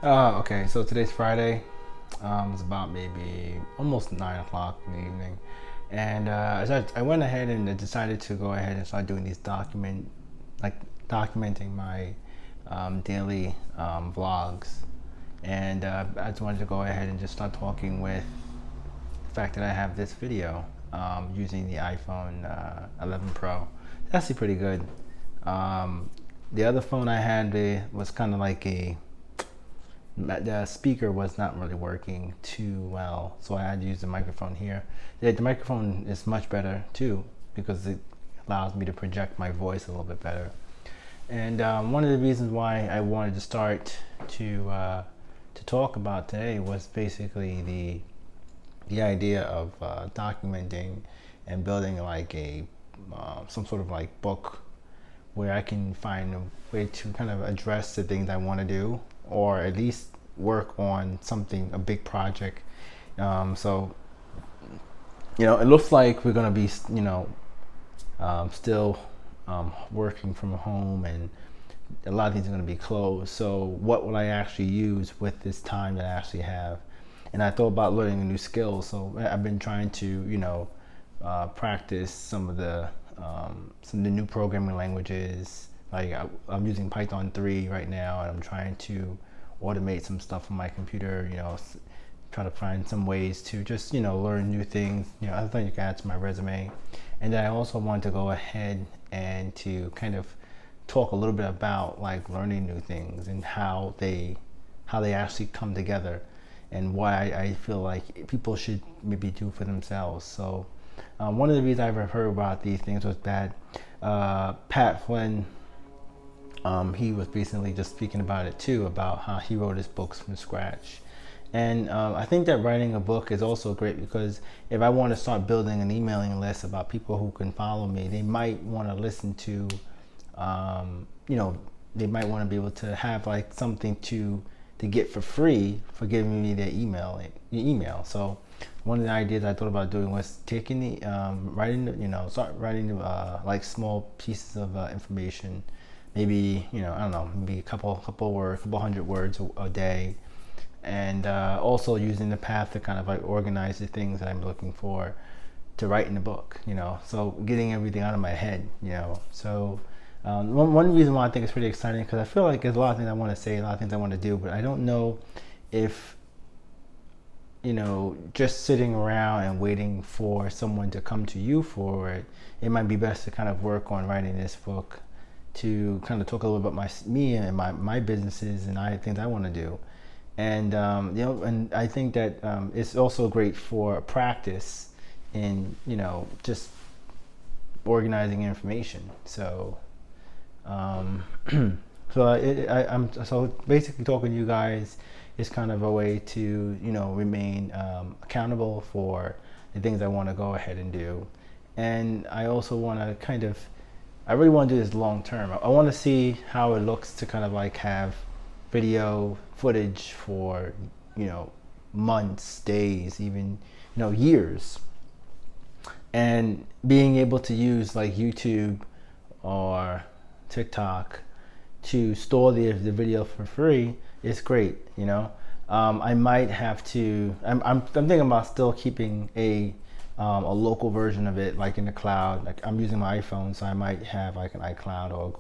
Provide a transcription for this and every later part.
Okay, so today's Friday. It's about maybe almost 9 o'clock in the evening, and I went ahead and decided to go ahead and start doing these like documenting my daily vlogs, and I just wanted to go ahead and just start talking with the fact that I have this video using the iPhone 11 Pro. It's actually pretty good. Um, the other phone I had was kind of like the speaker was not really working too well, so I had to use the microphone here. The microphone is much better too because it allows me to project my voice a little bit better. And one of the reasons why I wanted to start to talk about today was basically the idea of documenting and building like a some sort of like book where I can find a way to kind of address the things I want to do, or at least work on something, a big project. So, it looks like we're going to be, still working from home, and a lot of things are going to be closed. So, what will I actually use with this time that I actually have? And I thought about learning a new skill. So, I've been trying to, practice some of the new programming languages. Like I'm using Python 3 right now, and I'm trying to automate some stuff on my computer. Try to find some ways to just learn new things. I think you can add to my resume. And then I also want to go ahead and to kind of talk a little bit about like learning new things and how they actually come together, and why I feel like people should maybe do for themselves. So one of the reasons I've heard about these things was that Pat Flynn, he was recently just speaking about it too, about how he wrote his books from scratch. And I think that writing a book is also great because if I want to start building an emailing list about people who can follow me, they might want to listen to, um, you know, they might want to be able to have like something to get for free for giving me their email. So one of the ideas I thought about doing was taking start writing like small pieces of information, maybe I don't know, maybe a couple words, couple hundred words a day, and also using the path to kind of like organize the things that I'm looking for to write in the book. So getting everything out of my head. So. One reason why I think it's pretty exciting because I feel like there's a lot of things I want to say, a lot of things I want to do, but I don't know if just sitting around and waiting for someone to come to you for it. It might be best to kind of work on writing this book to kind of talk a little bit about me and my businesses and things I want to do. And and I think that it's also great for practice in just organizing information. So I'm so basically talking to you guys is kind of a way to remain accountable for the things I want to go ahead and do. And I also want to I really want to do this long term. I want to see how it looks to kind of like have video footage for months, days, even years, and being able to use like YouTube or TikTok to store the video for free is great. I might have to. I'm thinking about still keeping a local version of it, like in the cloud. Like I'm using my iPhone, so I might have like an iCloud or a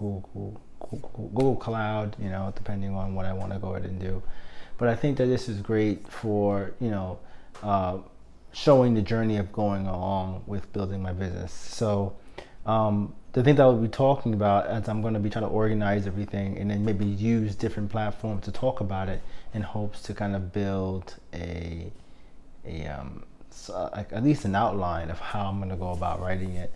Google Cloud. Depending on what I want to go ahead and do. But I think that this is great for showing the journey of going along with building my business. So the thing that we'll be talking about as I'm going to be trying to organize everything and then maybe use different platforms to talk about it in hopes to kind of build like at least an outline of how I'm going to go about writing it.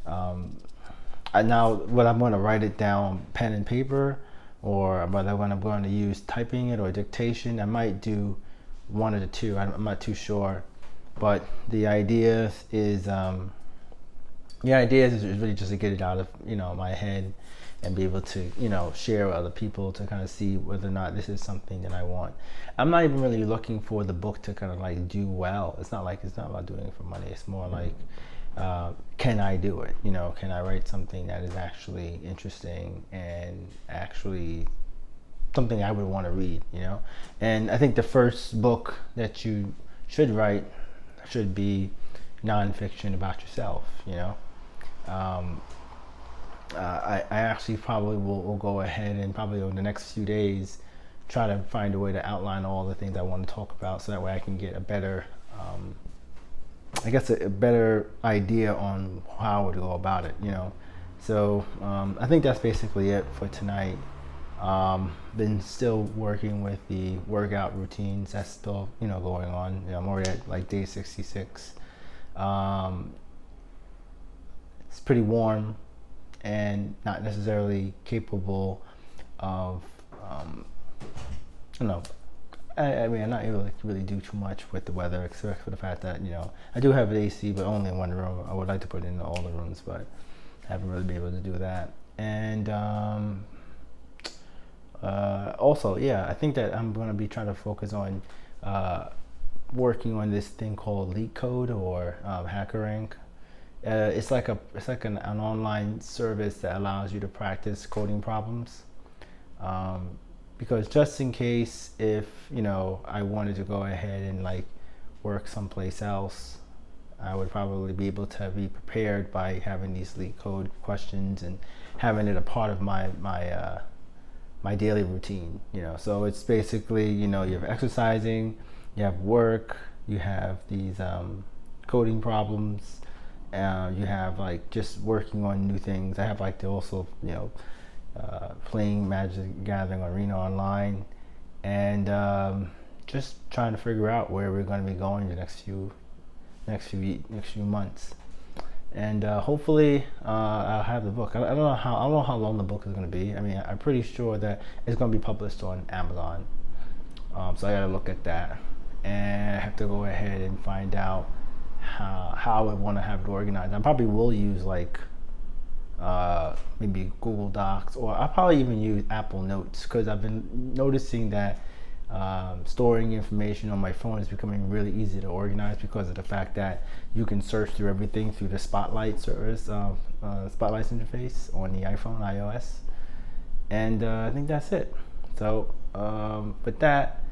Now, whether I'm going to write it down pen and paper or whether I'm going to use typing it or dictation, I might do one of the two. I'm not too sure, but the idea is really just to get it out of my head and be able to share with other people to kind of see whether or not this is something that I want. I'm not even really looking for the book to kind of like do well. It's not about doing it for money. It's more like can I do it? Can I write something that is actually interesting and actually something I would want to read, you know. And I think the first book that you should write should be nonfiction about yourself, you know. Um, I actually probably will go ahead and probably over the next few days try to find a way to outline all the things I want to talk about, so that way I can get a better, I guess, a better idea on how I would go about it, you know. So I think that's basically it for tonight. Been still working with the workout routines. That's still, you know, going on. You know, I'm already at like day 66. It's pretty warm and not necessarily capable of, you know, I mean, I'm not able to really do too much with the weather, except for the fact that, you know, I do have an AC, but only in one room. I would like to put it in all the rooms, but I haven't really been able to do that. And also, yeah, I think that I'm going to be trying to focus on working on this thing called LeetCode, or HackerRank. It's like an online service that allows you to practice coding problems. Because just in case, if, you know, I wanted to go ahead and like work someplace else, I would probably be able to be prepared by having these LeetCode questions and having it a part of my daily routine, you know. So it's basically, you know, you have exercising, you have work, you have these coding problems, you have like just working on new things. I have like to also, you know, playing Magic Gathering Arena online, and just trying to figure out where we're going to be going the next few months. And hopefully I'll have the book. I don't know how long the book is going to be. I mean, I'm pretty sure that it's going to be published on Amazon. So I got to look at that, and I have to go ahead and find out how I want to have it organized. I probably will use like maybe Google Docs, or I'll probably even use Apple Notes, because I've been noticing that storing information on my phone is becoming really easy to organize, because of the fact that you can search through everything through the Spotlight service, Spotlight interface on the iPhone, iOS. And I think that's it. So with that,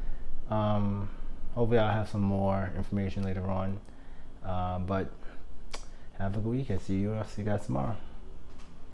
hopefully I'll have some more information later on. But have a good weekend. See you guys tomorrow.